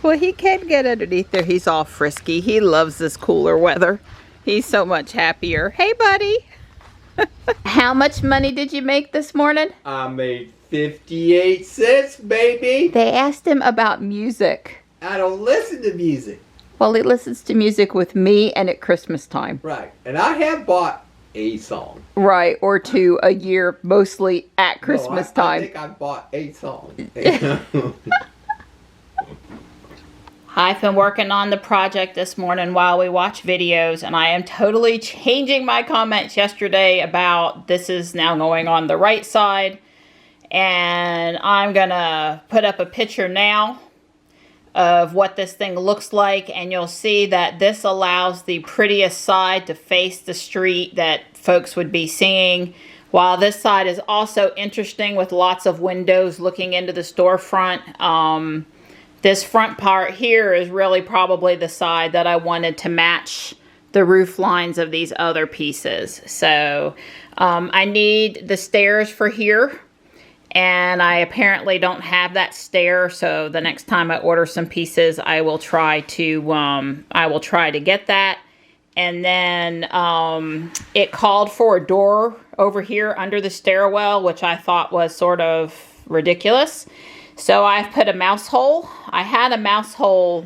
Well, he can get underneath there. He's all frisky. He loves this cooler weather. He's so much happier. Hey, buddy. How much money did you make this morning? I made 58 cents, baby. They asked him about music. I don't listen to music. Well, he listens to music with me and at Christmas time. Right. And I have bought a song. Right, or two a year, mostly at Christmas time. I think I bought a song. I've been working on the project this morning while we watch videos, and I am totally changing my comments yesterday about this is now going on the right side. And I'm gonna put up a picture now of what this thing looks like, and you'll see that this allows the prettiest side to face the street that folks would be seeing, while this side is also interesting with lots of windows looking into the storefront. This front part here is really probably the side that I wanted to match the roof lines of these other pieces. So I need the stairs for here, and I apparently don't have that stair, so the next time I order some pieces I will try to get that. And then it called for a door over here under the stairwell, which I thought was sort of ridiculous. So I've put a mouse hole. I had a mouse hole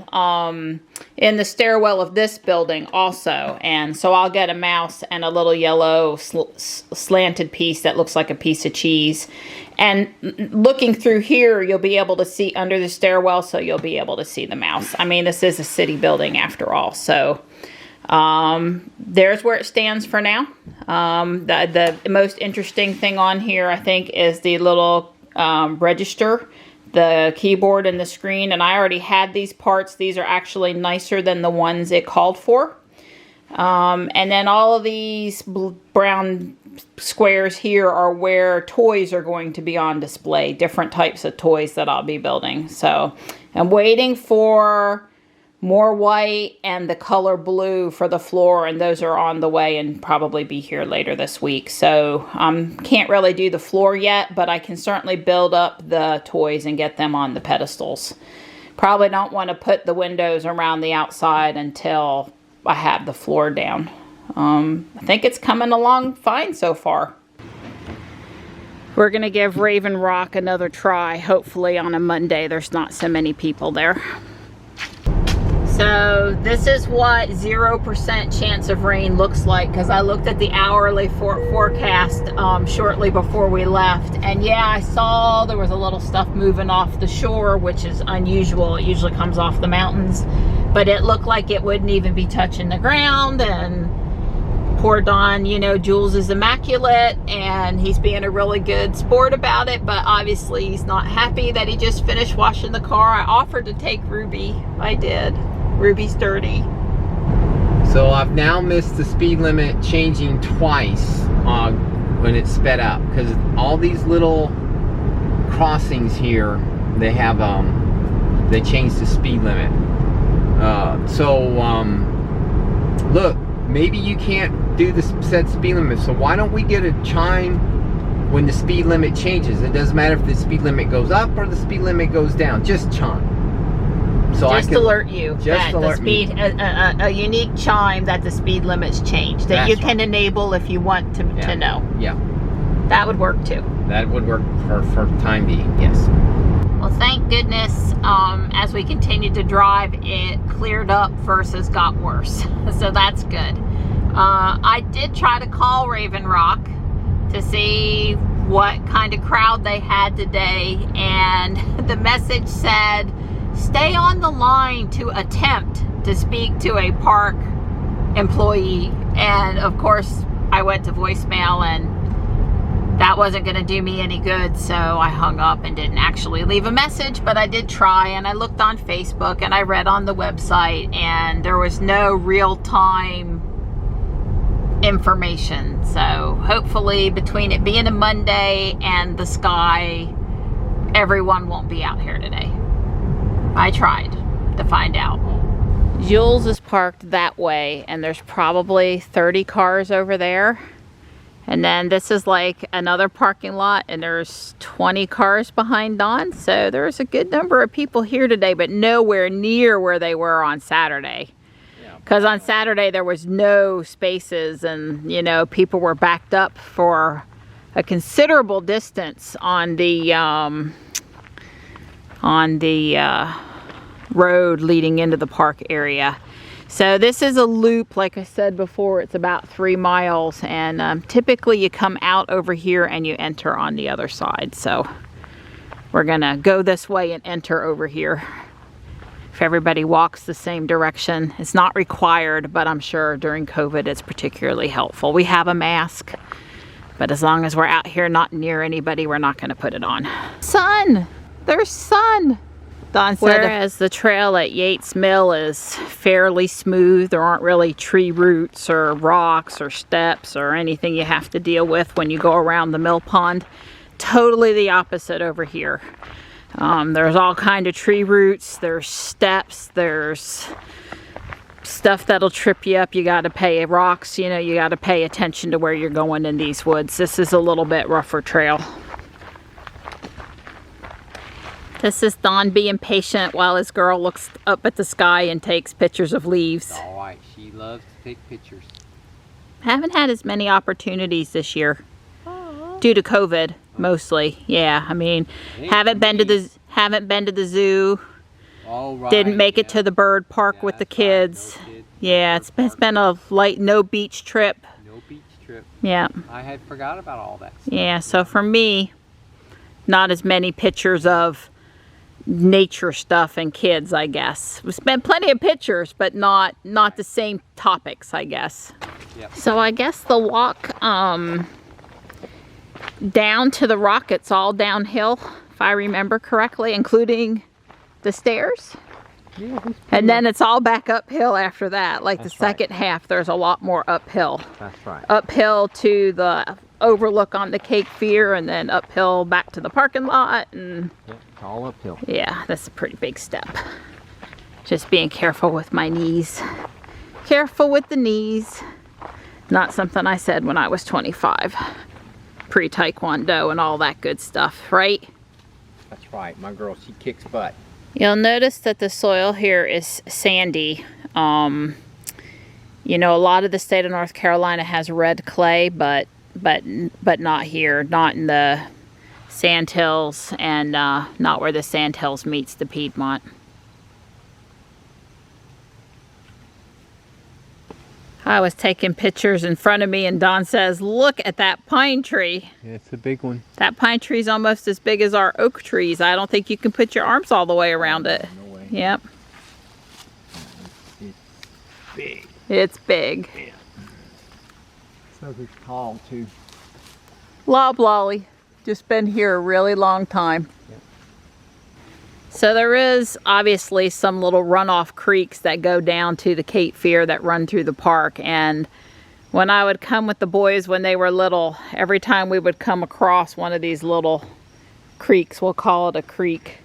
in the stairwell of this building also. And so I'll get a mouse and a little yellow slanted piece that looks like a piece of cheese. And looking through here, you'll be able to see under the stairwell, so you'll be able to see the mouse. I mean, this is a city building after all. So there's where it stands for now. The most interesting thing on here, I think, is the little register, the keyboard and the screen. And I already had these parts. These are actually nicer than the ones it called for. And then all of these brown squares here are where toys are going to be on display, different types of toys that I'll be building. So I'm waiting for more white and the color blue for the floor, and those are on the way and probably be here later this week. So can't really do the floor yet, but I can certainly build up the toys and get them on the pedestals. Probably don't want to put the windows around the outside until I have the floor down. I think it's coming along fine so far. We're going to give Raven Rock another try, hopefully on a Monday. There's not so many people there. So this is what 0% chance of rain looks like, because I looked at the hourly forecast shortly before we left. And yeah, I saw there was a little stuff moving off the shore, which is unusual. It usually comes off the mountains. But it looked like it wouldn't even be touching the ground. And poor Don, you know, Jules is immaculate, and he's being a really good sport about it. But obviously he's not happy that he just finished washing the car. I offered to take Ruby. I did. Ruby's dirty. So I've now missed the speed limit changing twice when it's sped up, because all these little crossings here, they have they changed the speed limit. Look, maybe you can't do the set speed limit, so why don't we get a chime when the speed limit changes? It doesn't matter if the speed limit goes up or the speed limit goes down, just chime. So just alert you that alert the speed, a unique chime that the speed limit's changed, that you can enable if you want to know. Yeah. That would work too. That would work for time being, yes. Well, thank goodness, as we continued to drive, it cleared up versus got worse. So that's good. I did try to call Raven Rock to see what kind of crowd they had today, and the message said, stay on the line to attempt to speak to a park employee. And of course I went to voicemail, and that wasn't going to do me any good, so I hung up and didn't actually leave a message. But I did try, and I looked on Facebook, and I read on the website, and there was no real-time information. So hopefully between it being a Monday and the sky, everyone won't be out here today. I tried to find out. Jules is parked that way, and there's probably 30 cars over there. And then this is like another parking lot, and there's 20 cars behind Dawn. So there's a good number of people here today, but nowhere near where they were on Saturday. Because on Saturday there was no spaces, and you know, people were backed up for a considerable distance on the road leading into the park area. So this is a loop, like I said before. It's about 3 miles, and typically you come out over here and you enter on the other side. So we're gonna go this way and enter over here. If everybody walks the same direction, it's not required, but I'm sure during COVID it's particularly helpful. We have a mask, but as long as we're out here not near anybody, we're not gonna put it on. Sun, there's sun. Don said, whereas the trail at Yates Mill is fairly smooth, there aren't really tree roots or rocks or steps or anything you have to deal with when you go around the mill pond. Totally the opposite over here. There's all kind of tree roots, there's steps, there's stuff that'll trip you up. You got to pay rocks, you know, you got to pay attention to where you're going in these woods. This is a little bit rougher trail. This is Don being patient while his girl looks up at the sky and takes pictures of leaves. All right, she loves to take pictures. Haven't had as many opportunities this year. Due to COVID, mostly. Yeah, I mean, haven't been to the zoo. All right, didn't make it to the bird park with the kids. Right, no kids. Yeah, it's been a light no beach trip. No beach trip. Yeah. I had forgot about all that stuff. Yeah, so for me, not as many pictures of nature stuff and kids, I guess. We spent plenty of pictures, but not the same topics, I guess. Yep. So I guess the walk down to the rock, it's all downhill, if I remember correctly, including the stairs. Yeah, and then it's all back uphill after that. Like That's the second half, there's a lot more uphill. That's right. Uphill to the overlook on the Cape Fear, and then uphill back to the parking lot. And Yep, it's all uphill. yeah, that's a pretty big step. Just being careful with my knees. Careful with the knees. Not something I said when I was 25. Pre-taekwondo and all that good stuff, right? That's right. My girl, she kicks butt. You'll notice that the soil here is sandy. You know, a lot of the state of North Carolina has red clay, but not here. Not in the Sandhills, and not where the Sandhills meets the Piedmont. I was taking pictures in front of me, and Don says, look at that pine tree. Yeah, it's a big one. That pine tree is almost as big as our oak trees. I don't think you can put your arms all the way around it. No way. Yep. It's big. It's big. Yeah. So it's tall too. Loblolly. Just been here a really long time. Yep. So there is obviously some little runoff creeks that go down to the Cape Fear that run through the park. And when I would come with the boys when they were little, every time we would come across one of these little creeks, we'll call it a creek,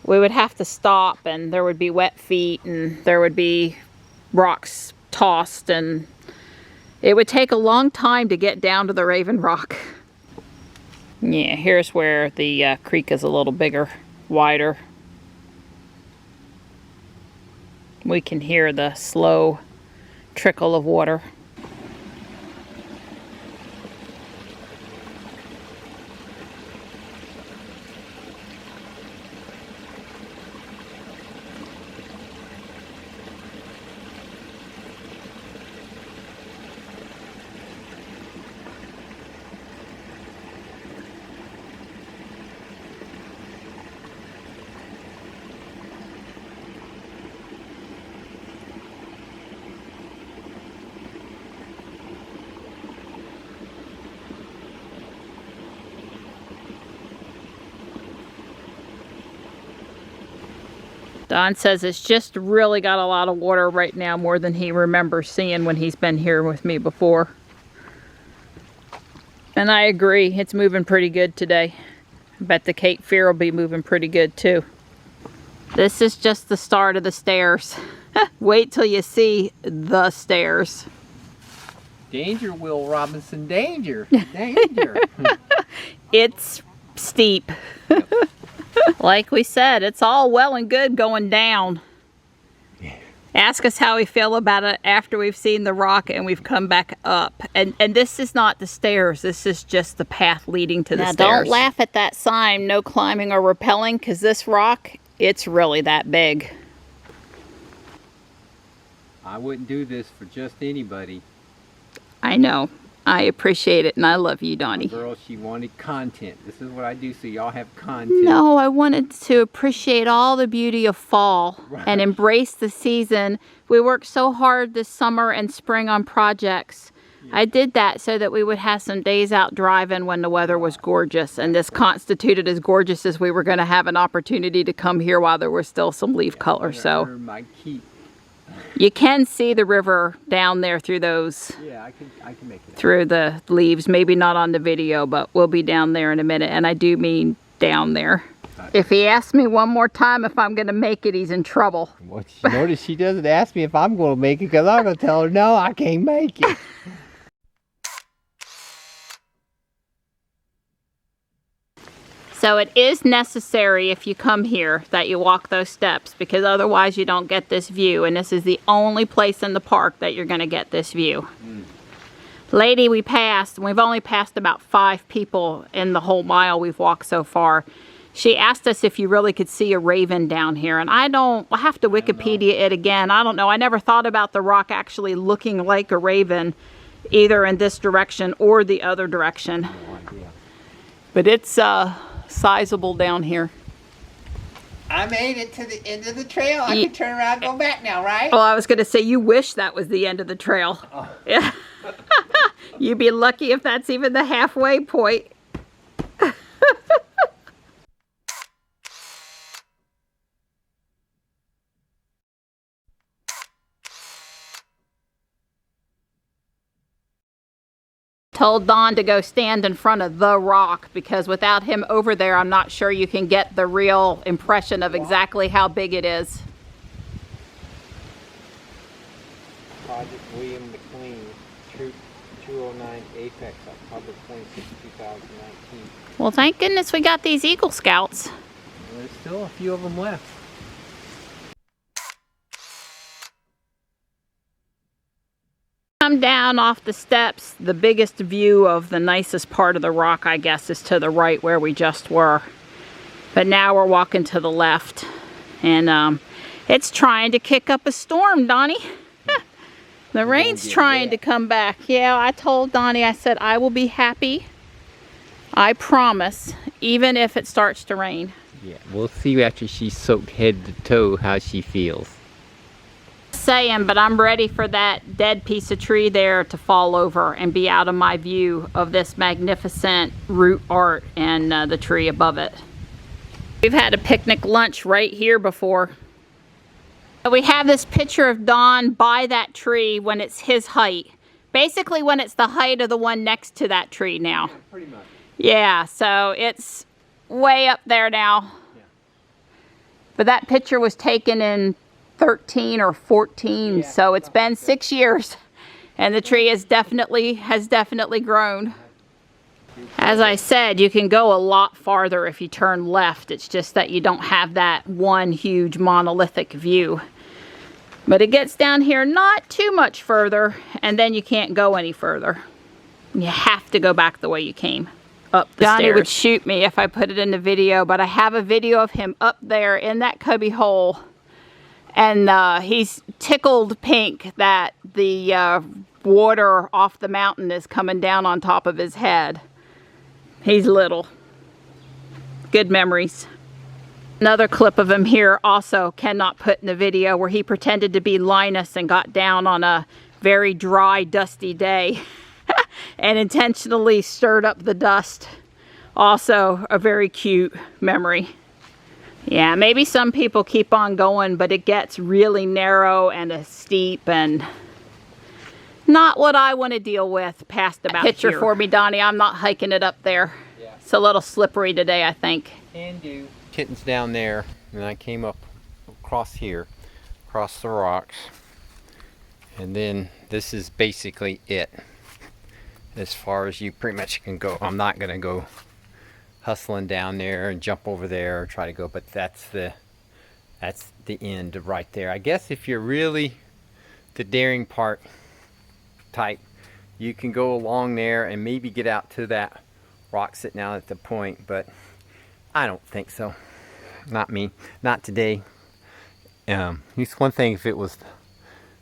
we would have to stop, and there would be wet feet, and there would be rocks tossed, and it would take a long time to get down to the Raven Rock. Yeah, here's where the creek is a little bigger, wider. We can hear the slow trickle of water. Don says it's just really got a lot of water right now, more than he remembers seeing when he's been here with me before. And I agree, it's moving pretty good today. I bet the Cape Fear will be moving pretty good too. This is just the start of the stairs. Wait till you see the stairs. Danger, Will Robinson, danger, danger. It's steep. Yep. Like we said, it's all well and good going down. Yeah. Ask us how we feel about it after we've seen the rock and we've come back up. And this is not the stairs. This is just the path leading to the stairs. Now don't laugh at that sign, no climbing or rappelling, because this rock, it's really that big. I wouldn't do this for just anybody. I know. I appreciate it, and I love you, Donnie. Girl, she wanted content. This is what I do, so y'all have content. No, I wanted to appreciate all the beauty of fall and embrace the season. We worked so hard this summer and spring on projects. Yeah. I did that so that we would have some days out driving when the weather was gorgeous, and this constituted as gorgeous as we were going to have an opportunity to come here while there was still some leaf color. So my key. You can see the river down there through those. Yeah, I can make it out. Through the leaves. Maybe not on the video, but we'll be down there in a minute. And I do mean down there. If he asks me one more time if I'm going to make it, he's in trouble. Well, notice she doesn't ask me if I'm going to make it, because I'm going to tell her, no, I can't make it. So it is necessary, if you come here, that you walk those steps, because otherwise you don't get this view, and this is the only place in the park that you're going to get this view. Lady we passed, and we've only passed about 5 people in the whole mile we've walked so far. She asked us if you really could see a raven down here, and I'll have to Wikipedia it again. I don't know. I never thought about the rock actually looking like a raven, either in this direction or the other direction. No idea. But it's sizable down here. I made it to the end of the trail. I can turn around and go back now, right? Oh, I was going to say, you wish that was the end of the trail. Oh. Yeah. You'd be lucky if that's even the halfway point. Told Don to go stand in front of the rock, because without him over there, I'm not sure you can get the real impression of exactly how big it is. Project William McLean, Troop 209 Apex, October 26, 2019. Well, thank goodness we got these Eagle Scouts. Well, there's still a few of them left. Come down off the steps, the biggest view of the nicest part of the rock, I guess, is to the right where we just were. But now we're walking to the left, and it's trying to kick up a storm, Donnie. The rain's trying to come back. Yeah, I told Donnie, I said, I will be happy, I promise, even if it starts to rain. Yeah, we'll see after she's soaked head to toe how she feels. Saying, but I'm ready for that dead piece of tree there to fall over and be out of my view of this magnificent root art and the tree above it. We've had a picnic lunch right here before. We have this picture of Don by that tree when it's his height. Basically when it's the height of the one next to that tree now. Pretty much. Yeah, so it's way up there now. Yeah. But that picture was taken in 13 or 14, yeah, so it's been 6 years, and the tree has definitely grown. As I said, you can go a lot farther if you turn left. It's just that you don't have that one huge monolithic view. But it gets down here not too much further, and then you can't go any further. You have to go back the way you came, up the stairs. Johnny would shoot me if I put it in the video, but I have a video of him up there in that cubby hole. And he's tickled pink that the water off the mountain is coming down on top of his head. He's little. Good memories. Another clip of him here also cannot put in the video, where he pretended to be Linus and got down on a very dry, dusty day and intentionally stirred up the dust. Also a very cute memory. Yeah, maybe some people keep on going, but it gets really narrow and steep and not what I want to deal with past about Picture here. For me, Donnie. I'm not hiking it up there. Yeah. It's a little slippery today, I think. Can do. Kitten's down there, and I came up across here, across the rocks, and then this is basically it. As far as you pretty much can go. I'm not going to go hustling down there and jump over there or try to go, but that's the end right there. I guess if you're really the daring part type, you can go along there and maybe get out to that rock sitting out at the point, but I don't think so. Not me, not today. It's one thing if it was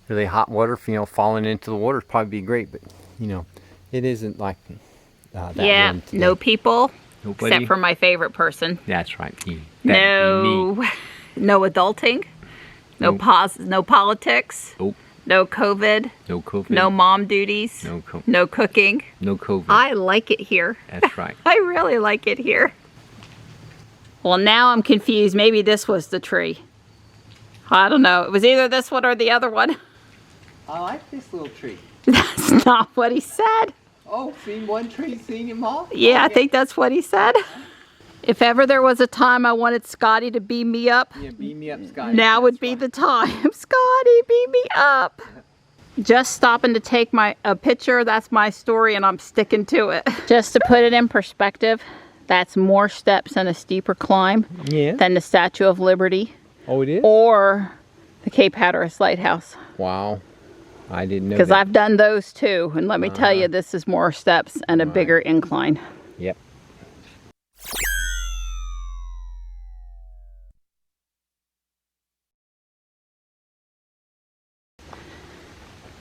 really hot water, you know, falling into the water would probably be great, but you know, it isn't like that. Yeah, no people. Nobody. Except for my favorite person. That's right. No adulting. No politics. Nope. No COVID. No COVID. No mom duties. No cooking. No COVID. I like it here. That's right. I really like it here. Well, now I'm confused. Maybe this was the tree. I don't know. It was either this one or the other one. I like this little tree. That's not what he said. Oh, seen one tree, seen them all? Yeah, I think that's what he said. If ever there was a time I wanted Scotty to beam me up, yeah, beam me up, Scotty. Now would be the time. Scotty, beam me up. Just stopping to take a picture. That's my story, and I'm sticking to it. Just to put it in perspective, that's more steps and a steeper climb than the Statue of Liberty. Oh, it is? Or the Cape Hatteras Lighthouse. Wow. I didn't know because I've done those too, and let me tell you, this is more steps and a bigger incline. Yep.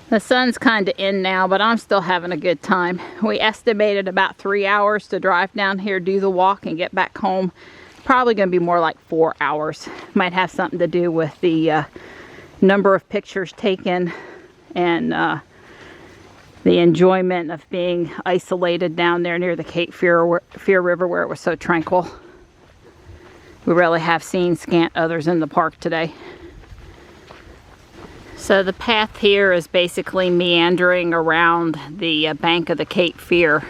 The sun's kind of in now, but I'm still having a good time. We estimated about 3 hours to drive down here, do the walk, and get back home. Probably going to be more like 4 hours. Might have something to do with the number of pictures taken and the enjoyment of being isolated down there near the Cape Fear River where it was so tranquil. We really have seen scant others in the park today. So the path here is basically meandering around the bank of the Cape Fear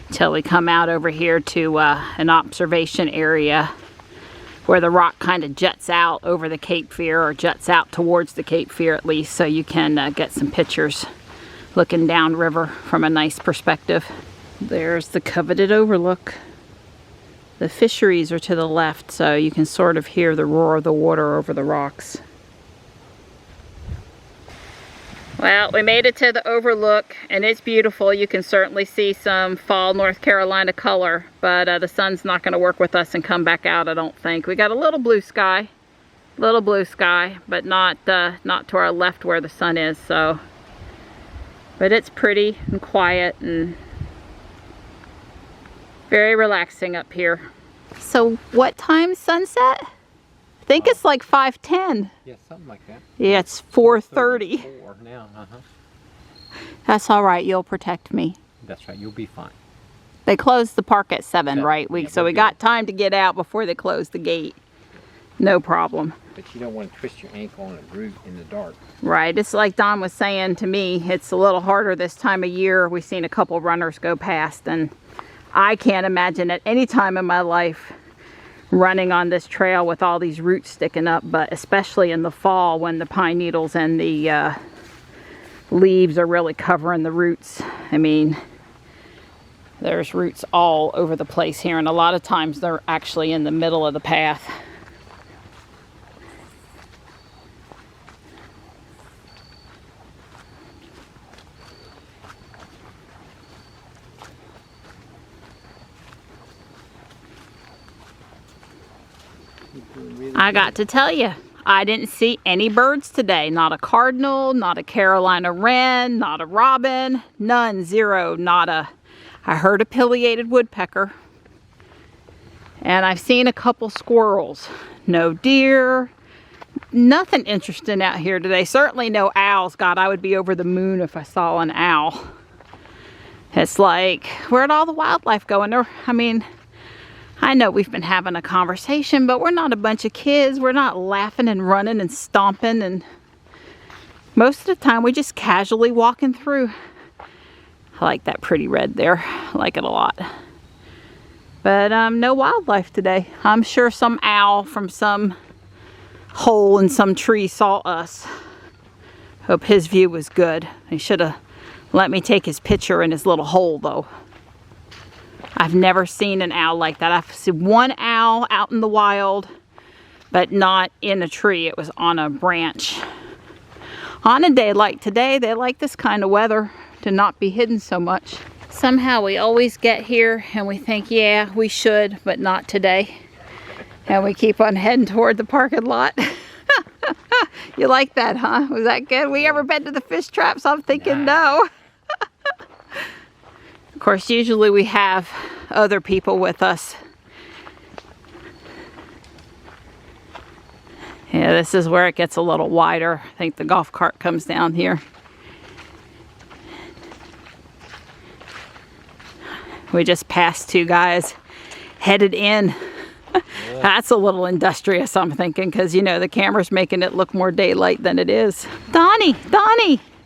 until we come out over here to an observation area where the rock kind of juts out over the Cape Fear, or juts out towards the Cape Fear at least, so you can get some pictures looking downriver from a nice perspective. There's the coveted overlook. The fisheries are to the left, so you can sort of hear the roar of the water over the rocks. Well, we made it to the overlook, and it's beautiful. You can certainly see some fall North Carolina color, but the sun's not going to work with us and come back out, I don't think. We got a little blue sky, but not to our left where the sun is. So, but it's pretty and quiet and very relaxing up here. So, what time's sunset? I think it's like 5:10. Yeah, something like that. Yeah, it's 4:30. Now, That's all right. You'll protect me. That's right. You'll be fine. They closed the park at 7, right? So we good. got time to get out before they close the gate. No problem. But you don't want to twist your ankle on a root in the dark. Right. It's like Don was saying to me, it's a little harder this time of year. We've seen a couple runners go past, and I can't imagine at any time in my life running on this trail with all these roots sticking up, but especially in the fall when the pine needles and the leaves are really covering the roots. I mean, there's roots all over the place here, and a lot of times they're actually in the middle of the path. I got to tell you, I didn't see any birds today. Not a cardinal, not a Carolina wren, not a robin, none, zero, nada. I heard a pileated woodpecker, and I've seen a couple squirrels. No deer, nothing interesting out here today. Certainly no owls. God, I would be over the moon if I saw an owl. It's like, where'd all the wildlife go? And I mean, I know we've been having a conversation, but we're not a bunch of kids. We're not laughing and running and stomping, and most of the time we just casually walking through. I like that pretty red there. I like it a lot. But no wildlife today. I'm sure some owl from some hole in some tree saw us. Hope his view was good. He should have let me take his picture in his little hole though. I've never seen an owl like that. I've seen one owl out in the wild, but not in a tree. It was on a branch. On a day like today, they like this kind of weather to not be hidden so much. Somehow we always get here and we think, yeah, we should, but not today. And we keep on heading toward the parking lot. You like that, huh? Was that good? We ever been to the fish traps? I'm thinking no. Of course, usually we have other people with us. Yeah, this is where it gets a little wider. I think the golf cart comes down here. We just passed two guys headed in. Yeah. That's a little industrious, I'm thinking, because, you know, the camera's making it look more daylight than it is. Donnie!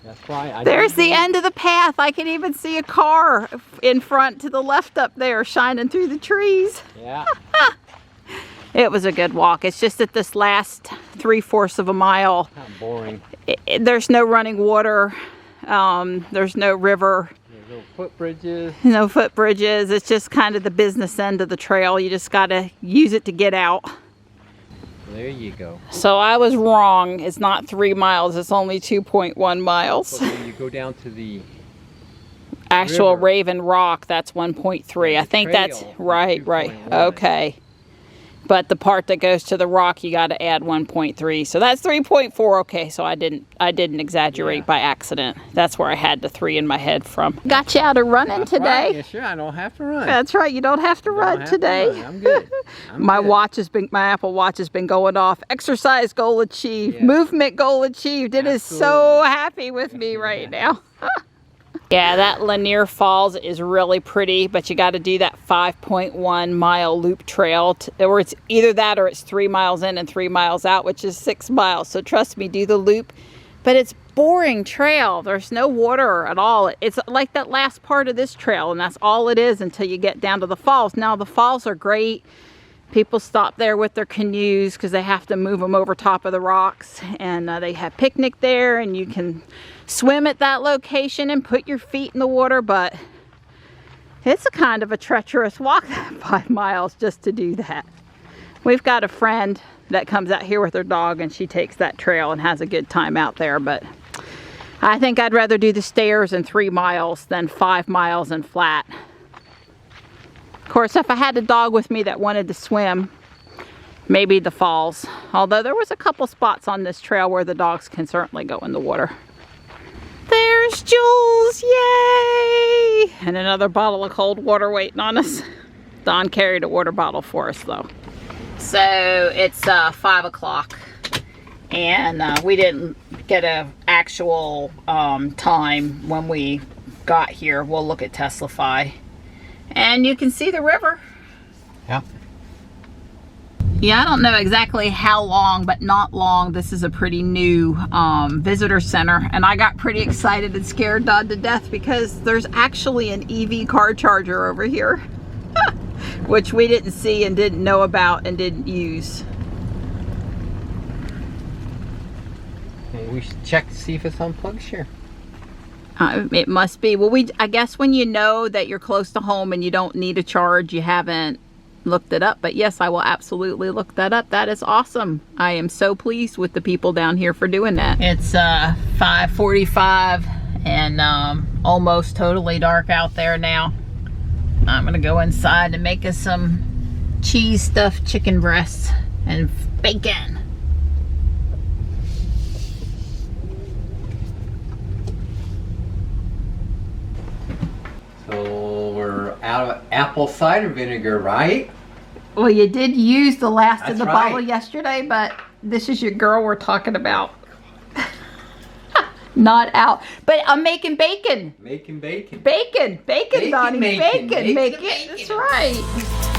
That's right. There's the end of the path. I can even see a car in front to the left up there shining through the trees. Yeah. It was a good walk. It's just that this last 3/4 of a mile, Kind of boring. There's no running water. There's no river. No footbridges. No footbridges. It's just kind of the business end of the trail. You just got to use it to get out. There you go. So I was wrong. It's not 3 miles. It's only 2.1 miles. So when you go down to the actual river, Raven Rock, that's 1.3. I think that's right. Okay. But the part that goes to the rock, you got to add 1.3. So that's 3.4. Okay, so I didn't exaggerate by accident. That's where I had the 3 in my head from. Got you out of running today? Right. Yeah, sure. I don't have to run. That's right. You don't have to run today. I'm good. My Apple Watch has been going off. Exercise goal achieved. Yeah. Movement goal achieved. It is so happy with me right now. Yeah, that Lanier Falls is really pretty, but you got to do that 5.1 mile loop trail, or it's either that or it's 3 miles in and 3 miles out, which is 6 miles. So trust me, do the loop. But it's boring trail. There's no water at all. It's like that last part of this trail, and that's all it is until you get down to the falls. Now the falls are great. People stop there with their canoes because they have to move them over top of the rocks, and they have picnic there, and you can swim at that location and put your feet in the water, but it's a kind of a treacherous walk, that 5 miles just to do that. We've got a friend that comes out here with her dog, and she takes that trail and has a good time out there, but I think I'd rather do the stairs in 3 miles than 5 miles and flat. Of course, if I had a dog with me that wanted to swim, maybe the falls. Although there was a couple spots on this trail where the dogs can certainly go in the water. There's Jules, yay! And another bottle of cold water waiting on us. Don carried a water bottle for us though. So it's 5 o'clock, and we didn't get an actual time when we got here. We'll look at Teslafy. And you can see the river. Yeah. Yeah, I don't know exactly how long, but not long. This is a pretty new visitor center. And I got pretty excited and scared Don to death because there's actually an EV car charger over here. Which we didn't see and didn't know about and didn't use. Hey, we should check to see if it's unplugged, sure. It must be. Well, I guess when you know that you're close to home and you don't need a charge, you haven't looked it up. But yes, I will absolutely look that up. That is awesome. I am so pleased with the people down here for doing that. It's 5:45 and almost totally dark out there now. I'm gonna go inside and make us some cheese stuffed chicken breasts and bacon. So we're out of apple cider vinegar, right? Well, you did use the last That's of the right. bottle yesterday, but this is your girl we're talking about. Not out. But I'm making bacon. Making bacon. Bacon, Bacon Donnie. making. Bacon. Bacon. That's right.